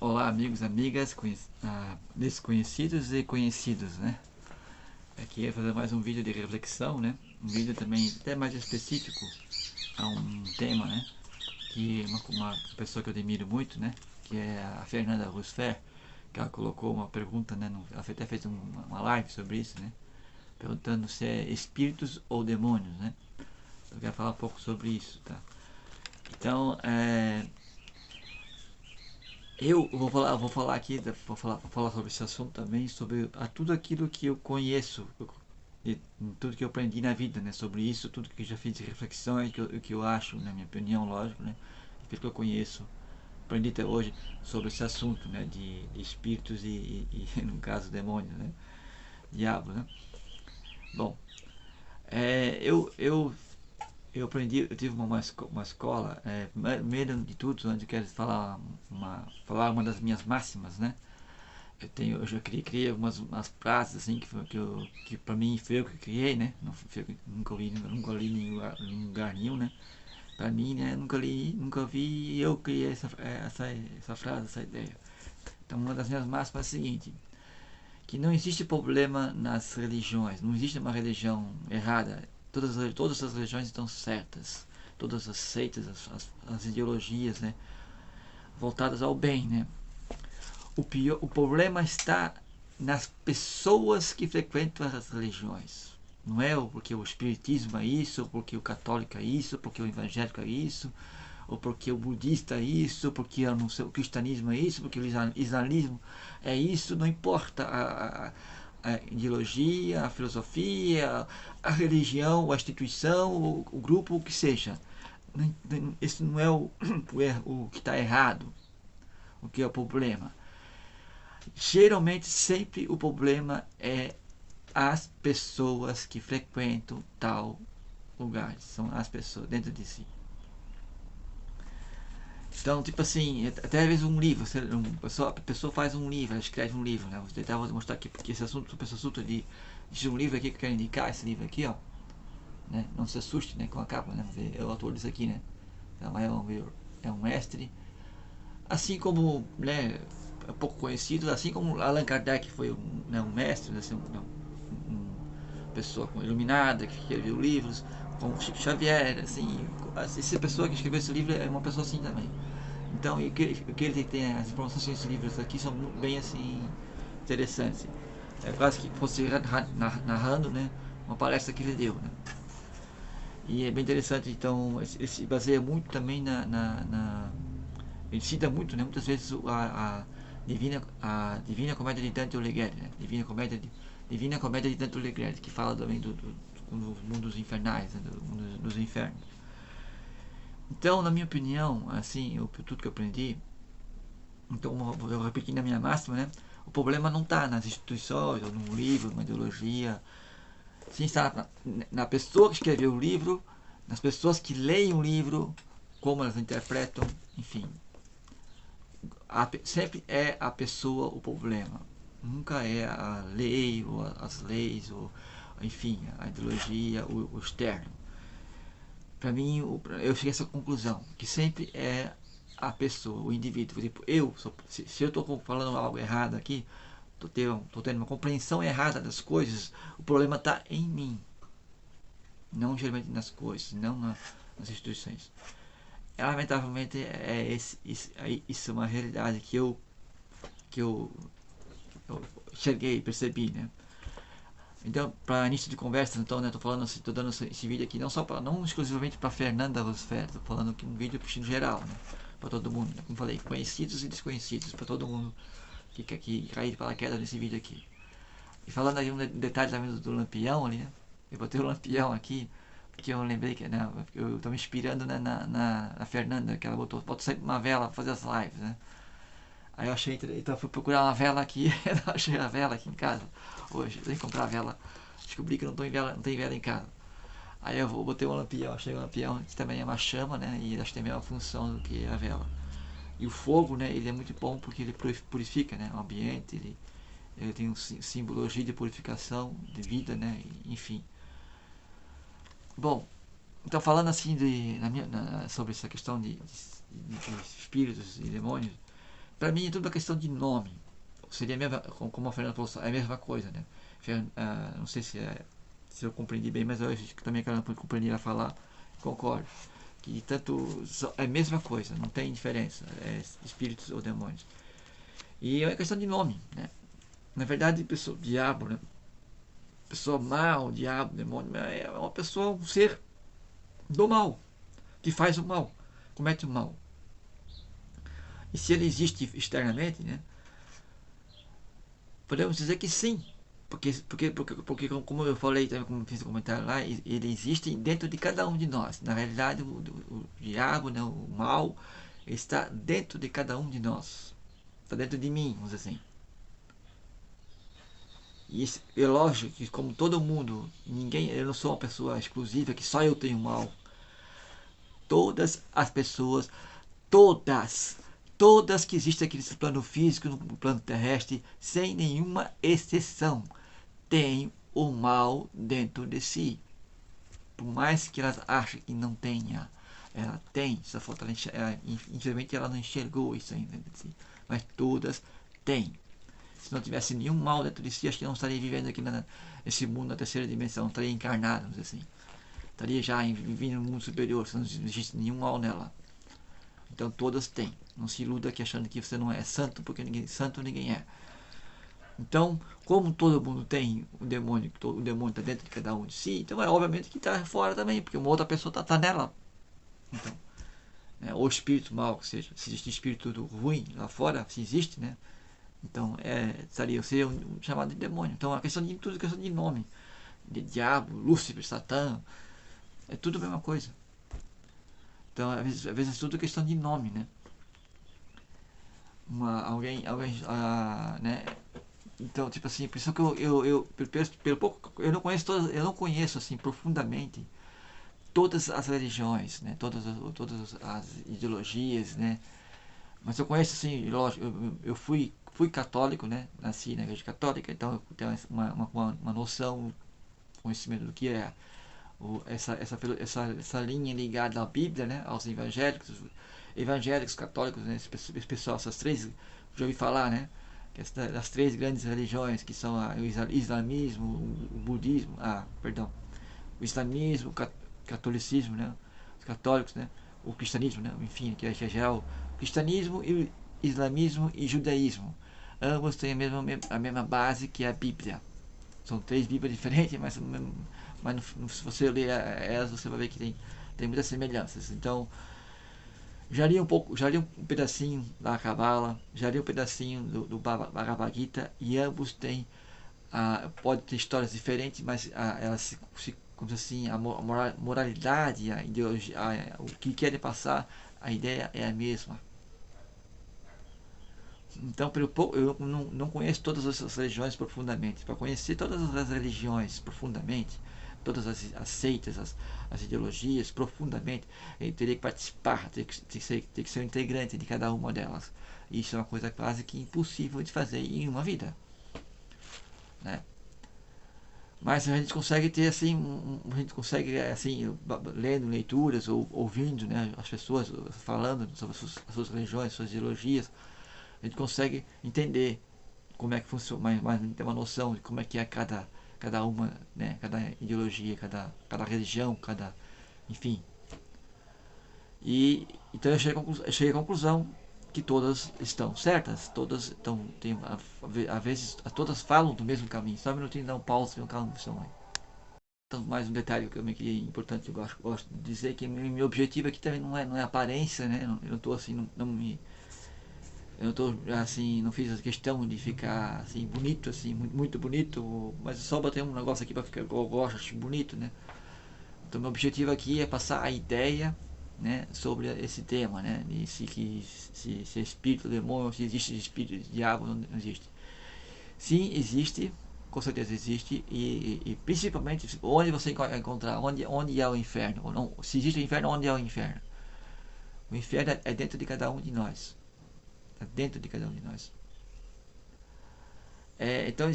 Olá, amigos, amigas, desconhecidos e conhecidos, né? Aqui é fazer mais um vídeo de reflexão, né? Um vídeo também até mais específico a um tema, né? Que uma pessoa que eu admiro muito, né? Que é a Fernanda Rousseff, que ela colocou uma pergunta, né? Ela até fez uma live sobre isso, né? Perguntando se é espíritos ou demônios, né? Eu quero falar um pouco sobre isso, tá? Então, eu vou falar aqui, vou falar sobre esse assunto também, sobre tudo aquilo que eu conheço, tudo que eu aprendi na vida, né, sobre isso, tudo que eu já fiz de reflexões, que eu acho, na minha opinião, lógico, né, aquilo que eu conheço, aprendi até hoje sobre esse assunto, né, de espíritos no caso, demônios, né, diabo, né. Bom, eu aprendi, eu tive uma escola, primeiro de tudo, onde eu quero falar uma das minhas máximas, né. Eu já criei umas frases assim que pra mim foi eu que criei, né? Não foi, nunca li em lugar nenhum, né? Pra mim, né? Nunca vi e eu criei essa frase, essa ideia. Então uma das minhas máximas é a seguinte: que não existe problema nas religiões, não existe uma religião errada. Todas as religiões estão certas, todas as seitas, as ideologias, né? Voltadas ao bem, né? O problema está nas pessoas que frequentam as religiões. Não é porque o espiritismo é isso, ou porque o católico é isso, ou porque o evangélico é isso, ou porque o budista é isso, ou porque eu não sei, o cristianismo é isso, porque o islamismo é isso, não importa a ideologia, a filosofia, a religião, a instituição, o grupo, o que seja. Esse não é o que está errado, o que é o problema. Geralmente, sempre o problema é as pessoas que frequentam tal lugar. São as pessoas dentro de si. Então, tipo assim, até às vezes um livro, a pessoa faz um livro, ela escreve um livro, né? Vou mostrar aqui, porque esse assunto de um livro aqui que eu quero indicar, esse livro aqui, ó. Né? Não se assuste, né, com a capa, né? É o autor disso aqui, né? Então, é um mestre. Assim como, né, é pouco conhecido, assim como Allan Kardec foi um mestre, assim, uma pessoa iluminada que escreveu livros, como Chico Xavier, assim, essa pessoa que escreveu esse livro é uma pessoa assim também. Então, o que ele tem, as informações desses livros aqui são bem assim interessantes. É quase que fosse narrando, né, uma palestra que ele deu, né? E é bem interessante, então, ele se baseia muito também ele cita muito, né, muitas vezes a Divina Comédia de Dante Alighieri, né? Divina Comédia de Dante Alighieri, que fala também do mundos infernais, né, do mundo dos infernos. Então, na minha opinião, assim, tudo que eu aprendi, então eu repeti na minha máxima, né? O problema não está nas instituições, ou num livro, numa ideologia, sim, está na pessoa que escreveu o livro, nas pessoas que leem o livro, como elas interpretam, enfim. Sempre é a pessoa o problema. Nunca é a lei, ou as leis, ou enfim, a ideologia, o externo. Para mim, eu cheguei a essa conclusão, que sempre é a pessoa, o indivíduo. Tipo, se eu estou falando algo errado aqui, estou tendo uma compreensão errada das coisas, o problema está em mim. Não geralmente nas coisas, não nas instituições. Lamentavelmente, isso é uma realidade que eu enxerguei, percebi, né? Então, para início de conversa, então, né, tô dando esse vídeo aqui não exclusivamente para Fernanda Roosevelt, tô falando aqui um vídeo no geral, né, para todo mundo, né, como falei, conhecidos e desconhecidos, para todo mundo que cair de paraquedas nesse vídeo aqui. E falando aí um detalhe também do lampião ali, né? Eu botei o lampião aqui, porque eu lembrei que, né, eu tô me inspirando, né, na Fernanda, que ela bota sempre uma vela pra fazer as lives, né? Aí eu achei, então eu fui procurar uma vela aqui, não achei a vela aqui em casa hoje, eu tenho que comprar a vela, descobri que não tem vela em casa. Aí botei um lampião, achei um lampião que também é uma chama, né? E acho que tem a mesma função do que a vela. E o fogo, né, ele é muito bom porque ele purifica, né, o ambiente, ele tem um simbologia de purificação, de vida, né, enfim. Bom, então falando assim sobre essa questão de espíritos e demônios, Para mim é tudo uma questão de nome. Seria a mesma, como a Fernanda falou, é a mesma coisa, né? Não sei se eu compreendi bem, mas eu acho que também que ela compreendi ela falar, concordo. Que tanto é a mesma coisa, não tem diferença, é espíritos ou demônios. E é uma questão de nome, né? Na verdade, pessoa, diabo, né? Pessoa mal, diabo, demônio, é uma pessoa, um ser do mal, que faz o mal, comete o mal. E se ele existe externamente, né? Podemos dizer que sim, porque como eu falei, como fiz o comentário lá, ele existe dentro de cada um de nós. Na realidade, o diabo, né, o mal, está dentro de cada um de nós. Está dentro de mim, vamos dizer assim. E é lógico que, como todo mundo, eu não sou uma pessoa exclusiva, que só eu tenho mal. Todas as pessoas, todas, todas que existem aqui nesse plano físico, no plano terrestre, sem nenhuma exceção, têm o mal dentro de si. Por mais que elas achem que não tenha, ela tem, só falta infelizmente ela não enxergou isso ainda dentro de si. Mas todas têm. Se não tivesse nenhum mal dentro de si, acho que não estaria vivendo aqui nesse mundo, na terceira dimensão, estaria encarnado, vamos dizer assim. Estaria já vivendo no mundo superior, se não existe nenhum mal nela. Então todas têm. Não se iluda aqui achando que você não é santo, porque santo ninguém é. Então, como todo mundo tem o demônio está dentro de cada um de si, então é obviamente que está fora também, porque uma outra pessoa está nela. Então, ou espírito mal, que seja, se existe espírito ruim lá fora, se existe, né? Então, seria chamado de demônio. Então, a questão de tudo é questão de nome. De diabo, Lúcifer, Satã, é tudo a mesma coisa. Então, às vezes é tudo questão de nome, né? Alguém né? Então, tipo assim, por isso que pelo pouco, eu não conheço assim profundamente todas as religiões, né? Todas as ideologias, né? Mas eu conheço assim, lógico, eu fui católico, né? Nasci na igreja católica, então eu tenho uma noção, conhecimento do que é essa linha ligada à Bíblia, né? Aos evangélicos, católicos, né? Esse pessoal, essas três, já ouvi falar, né? Das três grandes religiões, que são o islamismo, o budismo, perdão, o islamismo, o catolicismo, né? Os católicos, né? O cristianismo, né? Enfim, que é geral, cristianismo, islamismo e judaísmo. Ambos têm a mesma base, que é a Bíblia. São três Bíblias diferentes, mas se você ler elas, você vai ver que tem muitas semelhanças. Então, já li um pedacinho da Kabbalah, já li um pedacinho do Bhagavad Gita, e ambos têm, pode ter histórias diferentes, mas elas como assim, a moralidade, a ideologia, o que querem passar, a ideia é a mesma. Então, eu não conheço todas as religiões profundamente. Para conhecer todas as religiões profundamente, todas as seitas, as ideologias profundamente, eu teria que participar, ter que ser um integrante de cada uma delas. Isso é uma coisa quase que impossível de fazer em uma vida, né? Mas a gente consegue ter assim, a gente consegue assim, lendo leituras ou ouvindo, né, as pessoas falando sobre as suas religiões, suas ideologias, a gente consegue entender como é que funciona, mas ter uma noção de como é que é cada uma, né, cada ideologia, cada religião, enfim. E então eu cheguei à conclusão que todas estão certas, todas às vezes todas falam do mesmo caminho. Só um minutinho, dá um pause, um calma, então, mais um detalhe que eu que é importante, eu gosto de dizer que meu objetivo aqui também não é aparência, né? Eu não estou assim, eu não tô assim, não fiz a questão de ficar assim bonito, assim, muito bonito, mas só botei um negócio aqui para ficar, eu gosto, acho bonito, né? Então meu objetivo aqui é passar a ideia, né, sobre esse tema, né? De se é espírito, demônio, se existe espírito, diabo, não existe. Sim, existe, com certeza existe, e principalmente onde você encontrar, onde é o inferno, ou não, se existe o inferno, onde é o inferno? O inferno é dentro de cada um de nós, é dentro de cada um de nós. Então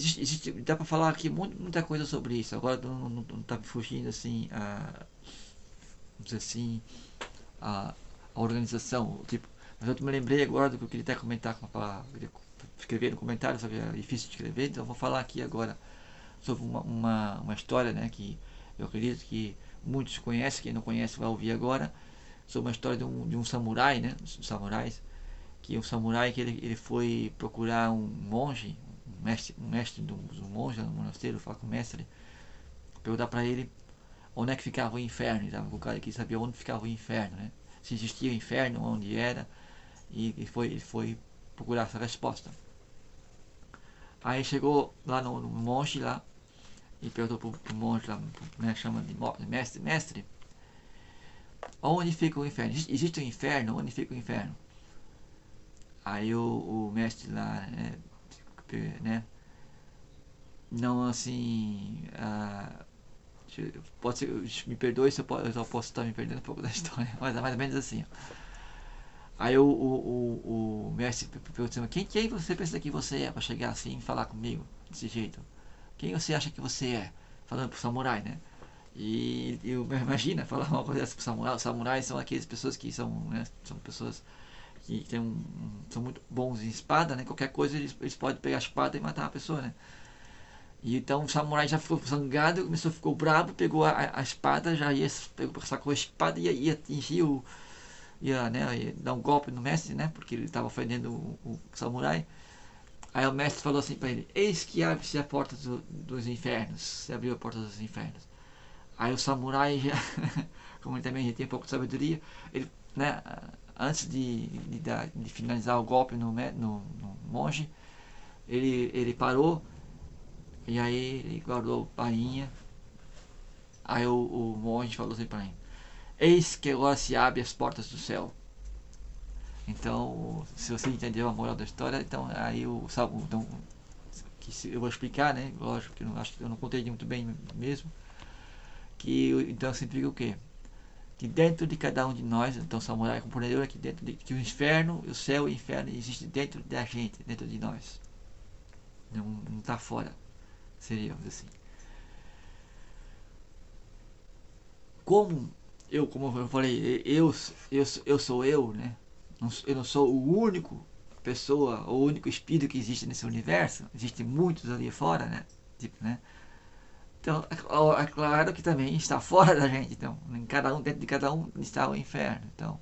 dá para falar aqui muita coisa sobre isso. Agora não está fugindo assim vamos dizer assim, a organização, tipo, Mas eu me lembrei agora do que eu queria até comentar com escrever no comentário, sabe, é difícil de escrever, então eu vou falar aqui agora sobre uma história, né, que eu acredito que muitos conhecem, quem não conhece vai ouvir agora, sobre uma história de um samurai, né, dos samurais, que um samurai que ele foi procurar um monge, um mestre de um monge no mosteiro, falar com o mestre, perguntar para ele onde é que ficava o inferno. Ele tava com o cara que sabia onde ficava o inferno, né? Se existia o inferno, onde era, e ele foi procurar essa resposta. Aí chegou lá no monge lá e perguntou pro monge lá, né, chama de mestre, onde fica o inferno? Existe o inferno? Onde fica o inferno? Aí o mestre lá, né, não assim, pode ser, me perdoe se eu posso estar me perdendo um pouco da história, mas é mais ou menos assim. Aí o mestre perguntou assim, quem você pensa que você é para chegar assim e falar comigo desse jeito? Quem você acha que você é? Falando pro samurai, né? E eu imagina falar uma coisa dessa pro samurai. Os samurais são aquelas pessoas que são, né, são pessoas que são muito bons em espada, né? Qualquer coisa eles podem pegar a espada e matar a pessoa, né? E então o samurai já ficou zangado, ficou bravo, pegou a espada, sacou a espada e ia atingir ia dar um golpe no mestre, né? Porque ele estava ofendendo o samurai. Aí o mestre falou assim para ele: eis que abre-se a porta dos infernos. Se abriu a porta dos infernos. Aí o samurai, já, como ele também já tem pouco de sabedoria, ele, né, antes de finalizar o golpe no monge, ele parou e aí ele guardou a bainha. Aí o monge falou assim para ele: eis que agora se abre as portas do céu. Então, se você entendeu a moral da história, então aí então, eu vou explicar, né? Lógico que acho que eu não contei muito bem mesmo. Que então significa o quê? Que dentro de cada um de nós, então samurai compreendeu aqui dentro que o inferno, o céu e o inferno existe dentro da gente, dentro de nós. Não está fora, seria assim. Como eu falei, eu sou eu, né? Eu não sou o único pessoa, o único espírito que existe nesse universo. Existem muitos ali fora, né? Tipo, né? Então, é claro que também está fora da gente. Então, dentro de cada um está o inferno. Então,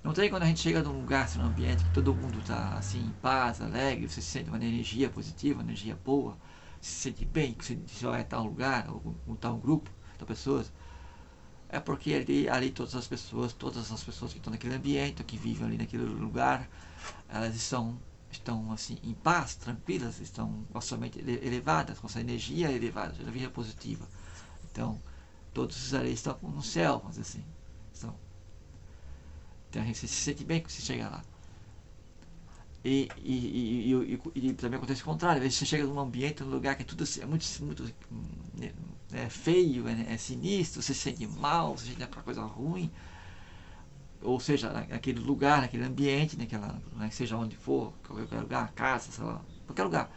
não tem quando a gente chega num lugar, num ambiente que todo mundo está assim, em paz, alegre, você sente uma energia positiva, uma energia boa, se sente bem, que você vai a tal lugar, ou tal grupo de pessoas. É porque ali todas as pessoas que estão naquele ambiente, que vivem ali naquele lugar, elas estão assim em paz, tranquilas, estão com a sua mente elevadas, com essa energia elevada, energia positiva. Então, todos ali estão no céu, vamos dizer assim. Então a gente se sente bem quando você chega lá. E também acontece o contrário, às vezes você chega num ambiente, num lugar que é tudo é muito feio, é sinistro, você se sente mal, você sente aquela coisa ruim, ou seja, naquele lugar, naquele ambiente, seja onde for, qualquer lugar, casa, sei lá, qualquer lugar,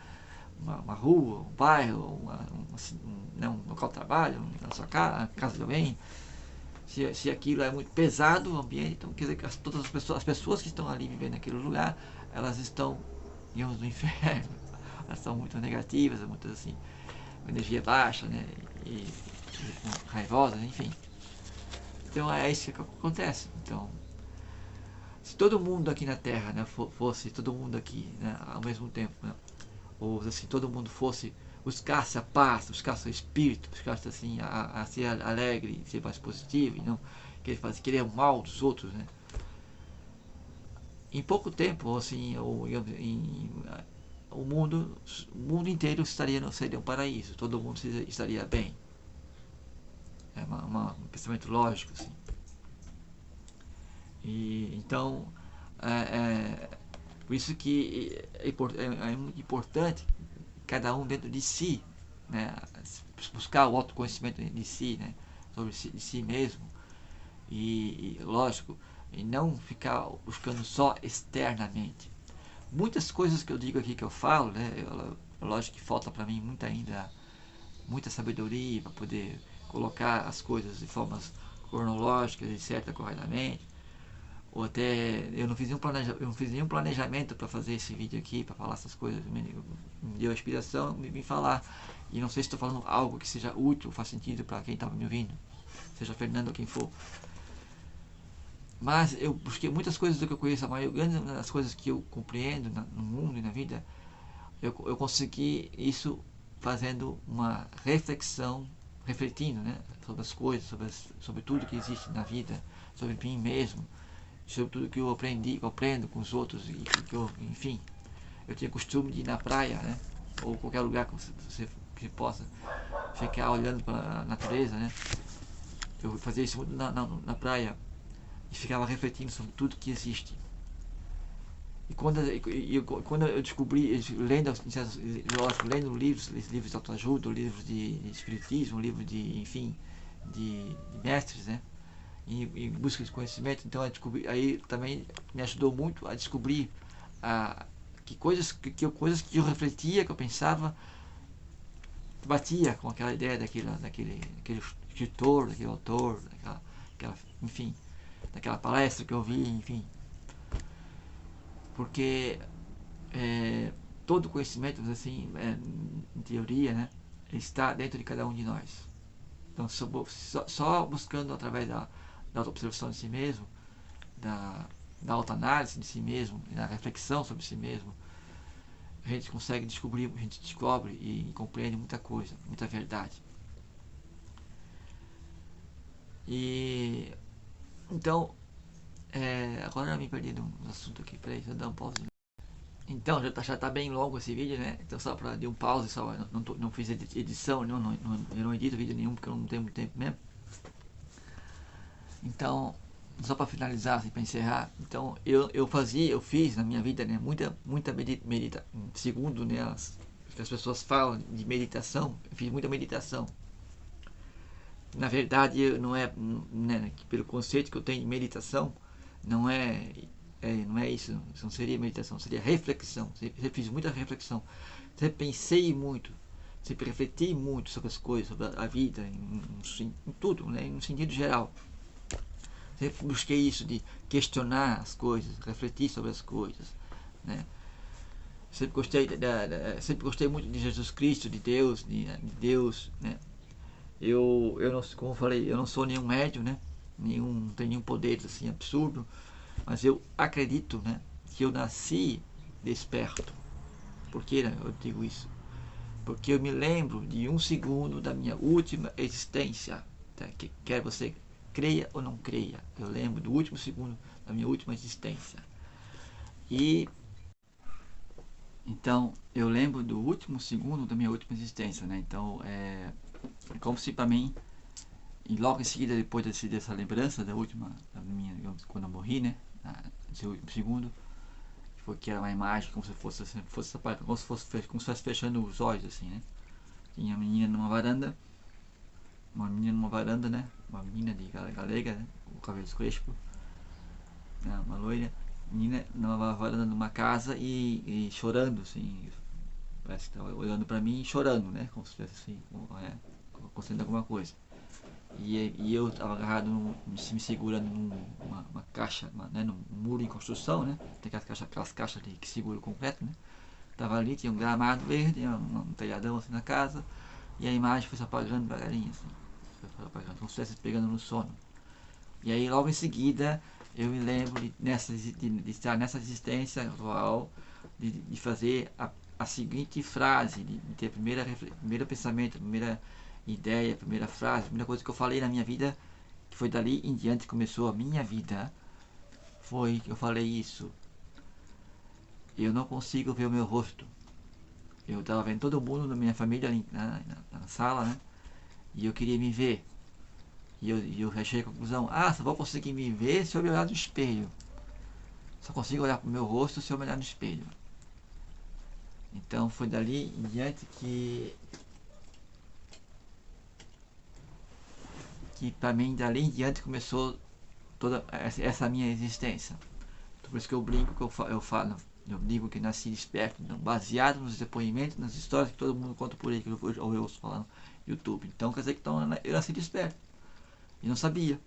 uma rua, um bairro, um local de trabalho, na sua casa de alguém, se aquilo é muito pesado o ambiente, então quer dizer que todas as pessoas que estão ali vivendo naquele lugar, elas estão, digamos, no inferno. Elas são muito negativas, muito assim, com energia baixa, né? E raivosas, enfim. Então é isso que acontece. Então, se todo mundo aqui na Terra, né, fosse todo mundo aqui, né, ao mesmo tempo, né, ou assim, todo mundo fosse buscasse a paz, buscasse o espírito, buscasse assim a ser alegre, ser mais positivo e não querer o mal dos outros, né? Em pouco tempo, assim, o mundo inteiro seria um paraíso, todo mundo estaria bem. É um pensamento lógico, assim. E então, por isso que é muito importante cada um dentro de si, né, buscar o autoconhecimento de si, né, sobre de si mesmo e lógico, e não ficar buscando só externamente. Muitas coisas que eu digo aqui, que eu falo, né, lógico que falta para mim muita sabedoria para poder colocar as coisas de formas cronológicas e certa corretamente, ou até eu não fiz nenhum planejamento para fazer esse vídeo aqui, para falar essas coisas. Me deu a inspiração de me falar. E não sei se estou falando algo que seja útil, faz sentido para quem estava me ouvindo, seja Fernando ou quem for. Mas eu busquei muitas coisas do que eu conheço, a maioria das coisas que eu compreendo no mundo e na vida, eu consegui isso fazendo uma reflexão, refletindo, né, sobre as coisas, sobre tudo que existe na vida, sobre mim mesmo, sobre tudo que eu aprendi, que eu aprendo com os outros, e que eu, enfim, eu tinha costume de ir na praia, né, ou qualquer lugar que você possa ficar olhando para a natureza, né. Eu fazia isso muito na praia e ficava refletindo sobre tudo que existe. E quando eu descobri, lendo livros de autoajuda, livros de espiritismo, livros de, enfim, de mestres, né, em busca de conhecimento, então aí também me ajudou muito a descobrir coisas que eu refletia, que eu pensava, batia com aquela ideia daquele escritor, daquele autor, enfim, daquela palestra que eu vi, enfim. Porque todo conhecimento, assim, em teoria, né, está dentro de cada um de nós. Então, só buscando através da autoobservação de si mesmo, da autoanálise de si mesmo, da reflexão sobre si mesmo, a gente consegue descobrir, a gente descobre e compreende muita coisa, muita verdade. E então, agora eu me perdi no assunto aqui, peraí, deixa eu dar um pause. Então, já tá bem longo esse vídeo, né? Então só para dar um pause, só não fiz edição, eu não edito vídeo nenhum porque eu não tenho muito tempo mesmo. Então, só para finalizar, assim, para encerrar, então eu fiz na minha vida, né, muita meditação, segundo, né, as pessoas falam de meditação, eu fiz muita meditação. Na verdade, não é, né, pelo conceito que eu tenho de meditação, não é isso, não seria meditação, seria reflexão. Sempre fiz muita reflexão, sempre pensei muito, sempre refleti muito sobre as coisas, sobre a vida, em tudo, né, em um sentido geral. Sempre busquei isso de questionar as coisas, refletir sobre as coisas, né. Sempre gostei muito de Jesus Cristo, de Deus, né. Eu não, como eu falei, eu não sou nenhum médium, né? Não tenho nenhum poder assim absurdo, mas eu acredito, né, que eu nasci desperto. Por que, né, eu digo isso? Porque eu me lembro de um segundo da minha última existência, tá? Quer você creia ou não creia, eu lembro do último segundo da minha última existência. E então eu lembro do último segundo da minha última existência, né? Então é como se para mim, e logo em seguida, depois dessa lembrança da minha, quando eu morri, né, nesse último segundo, foi que era uma imagem como se fosse fechando os olhos, assim, né. Tinha uma menina numa varanda, né, uma menina de galega, né, com cabelos crespos, né, uma loira, menina numa varanda numa casa e chorando, assim, parece que estava olhando para mim e chorando, né, como se estivesse assim, acontecendo alguma coisa. E eu estava agarrado, me segurando numa caixa, né, num muro em construção, né? Tem aquelas caixas ali que seguram o concreto, né? Tava ali, tinha um gramado verde, um telhadão assim na casa, e a imagem foi se apagando devagarinho, assim. Foi apagando, como se estivesse pegando no sono. E aí logo em seguida eu me lembro de estar nessa existência atual, de fazer a seguinte frase, de ter primeiro pensamento, primeira ideia, primeira frase, primeira coisa que eu falei na minha vida, que foi dali em diante que começou a minha vida, foi que eu falei isso: eu não consigo ver o meu rosto. Eu estava vendo todo mundo da minha família ali na sala, né, e eu queria me ver. E eu achei a conclusão: só vou conseguir me ver se eu me olhar no espelho. Só consigo olhar para o meu rosto se eu me olhar no espelho. Então foi dali em diante que para mim, dali em diante, começou toda essa minha existência. Então, por isso que eu brinco, que eu digo que nasci desperto, então, baseado nos depoimentos, nas histórias que todo mundo conta por aí, que eu ouço falar no YouTube. Então quer dizer que eu nasci desperto e não sabia.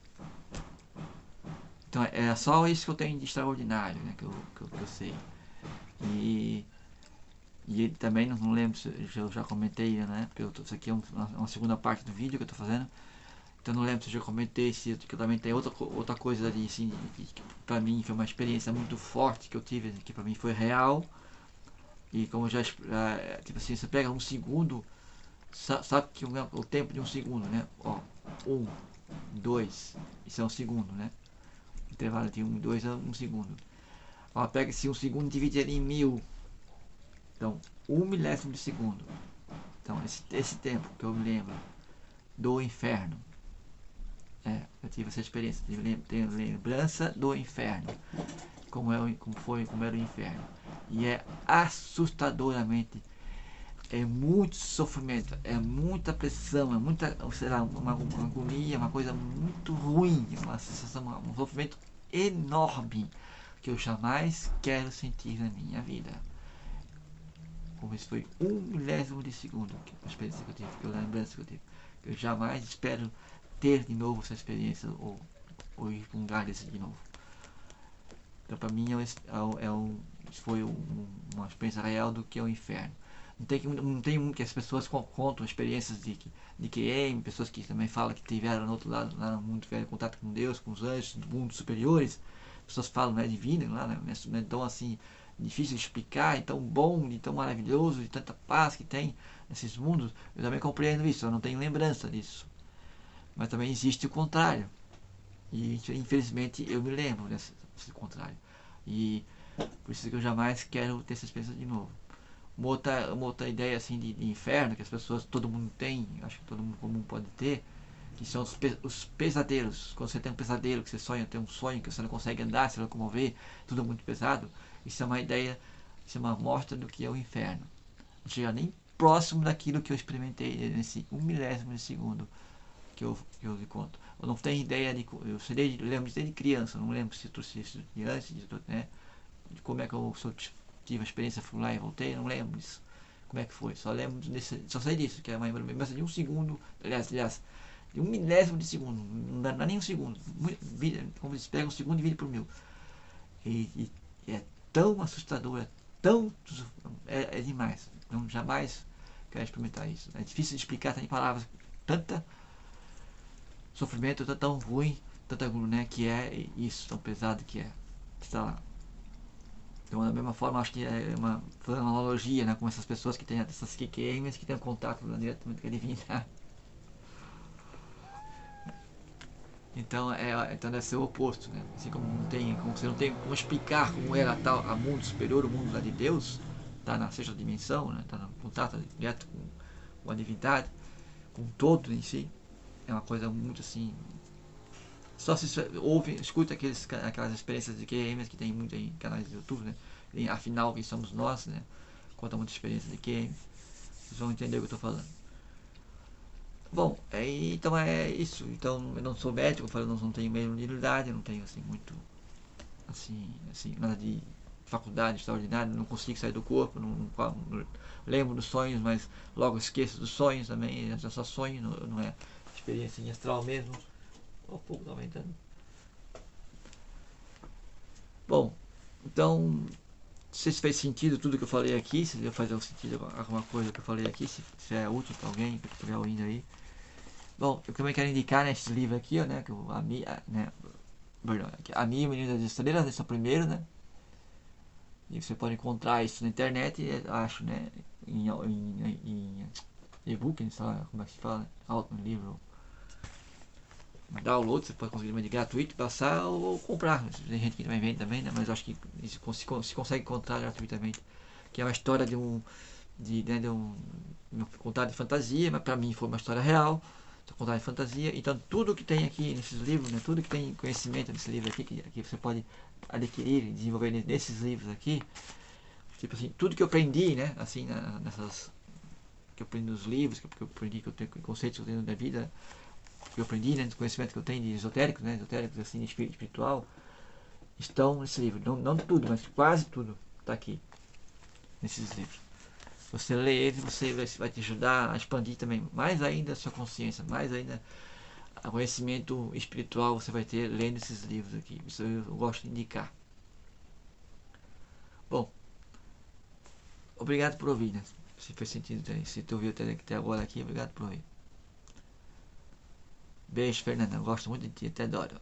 Então é só isso que eu tenho de extraordinário, né? Que eu sei. E, e ele também, não lembro se eu já comentei, né? Isso aqui é uma segunda parte do vídeo que eu tô fazendo. Então não lembro se eu já comentei, se que eu também tem outra coisa ali, assim, que pra mim foi uma experiência muito forte que eu tive, que pra mim foi real. E como já, tipo assim, você pega um segundo, sabe que o tempo de um segundo, né? Ó, 1, 2, isso é um segundo, né? O intervalo de 1 e 2 é um segundo. Ó, pega-se um segundo e divide ele em 1000. Então, 1 milésimo de segundo. Então, esse tempo que eu me lembro do inferno. Eu tive essa experiência, tenho lembrança do inferno. Como era o inferno. E é assustadoramente, é muito sofrimento, é muita pressão, é muita, sei lá, uma agonia, uma coisa muito ruim, uma sensação, um sofrimento enorme que eu jamais quero sentir na minha vida. Como isso foi 1 milésimo de segundo, que a experiência que eu tive, que a lembrança que eu tive. Eu jamais espero ter de novo essa experiência ou ir para um lugar desse de novo. Então, para mim, foi uma experiência real do que é o inferno. Não tem que as pessoas contam experiências de que pessoas que também falam que tiveram no outro lado, lá no mundo, tiveram contato com Deus, com os anjos, do mundo superiores. Pessoas falam, né, divino, lá, né, então assim, difícil de explicar, e tão bom, e tão maravilhoso, de tanta paz que tem nesses mundos. Eu também compreendo isso, eu não tenho lembrança disso. Mas também existe o contrário. E infelizmente eu me lembro desse contrário. E por isso que eu jamais quero ter essa experiência de novo. Uma outra ideia assim de inferno que as pessoas, todo mundo tem, acho que todo mundo comum pode ter, que são os pesadelos. Quando você tem um pesadelo, que você sonha, tem um sonho que você não consegue andar, se locomover, tudo muito pesado, isso é uma ideia, isso é uma amostra do que é o inferno. Não chega nem próximo daquilo que eu experimentei nesse 1 milésimo de segundo que eu lhe conto. Eu não tenho ideia eu lembro desde criança, não lembro se de antes, né, de como é que eu tive a experiência, fui lá e voltei, não lembro disso. Como é que foi? Só sei disso, que é uma lembrança de um segundo, aliás, de 1 milésimo de segundo, não dá nem um segundo. Como eles pegam um segundo e dividem por 1000. E é tão assustador, é demais. Não, jamais quero experimentar isso. É difícil de explicar, tem palavras, tanta sofrimento, tão ruim, tanta, né, que é isso, tão pesado que é. Está lá. Então, da mesma forma, acho que foi uma analogia, né, com essas pessoas que têm essas QQMs, que têm contato diretamente com a divindade. Então, então deve ser o oposto, né? Assim como você não tem como explicar como era a mundo superior, o mundo lá de Deus, tá na sexta dimensão, né? Tá no contato direto com a divindade, com o todo em si. É uma coisa muito assim. Só se escuta aquelas experiências de QMs que tem muito em canais do YouTube, né? E, afinal, quem somos nós, né? Conta muita experiência de QM. Vocês vão entender o que eu estou falando. Bom, então é isso. Então eu não sou médico, eu falo, não tenho mediunidade, eu não tenho assim muito assim nada de faculdade extraordinária, não consigo sair do corpo, não lembro dos sonhos, mas logo esqueço dos sonhos também, é só sonho, não é experiência em astral mesmo. O fogo está aumentando. Bom, então se fez sentido tudo que eu falei aqui, se deu fazer sentido alguma coisa que eu falei aqui, se é útil para alguém que estiver ouvindo aí. Bom, eu também quero indicar nesse livro aqui, ó, né, que a minha Menina das Estrelas, esse é o primeiro, né, e você pode encontrar isso na internet, acho, né, em e-book, não sei lá como é que se fala, alto no livro, download, você pode conseguir de gratuito, passar ou comprar, tem gente que também vende também, né, mas eu acho que isso se consegue encontrar gratuitamente, que é uma história de um contado de fantasia, mas para mim foi uma história real, contar de fantasia. Então tudo que tem aqui nesses livros, né, tudo que tem conhecimento nesse livro aqui, que você pode adquirir e desenvolver nesses livros aqui, tipo assim, tudo que eu aprendi, né, assim, nessas que eu aprendi nos livros, que eu aprendi, que eu tenho conceitos que eu tenho da vida, que eu aprendi, né, conhecimento que eu tenho de esotéricos, né, esotéricos assim, de espiritual, estão nesse livro. Não tudo, mas quase tudo está aqui nesses livros. Você lê ele, você vai te ajudar a expandir também mais ainda a sua consciência, mais ainda conhecimento espiritual você vai ter lendo esses livros aqui. Isso eu gosto de indicar. Bom, obrigado por ouvir, né? Se fez sentido, se tu ouviu até agora aqui, obrigado por ouvir. Beijo, Fernanda. Eu gosto muito de ti, até adoro.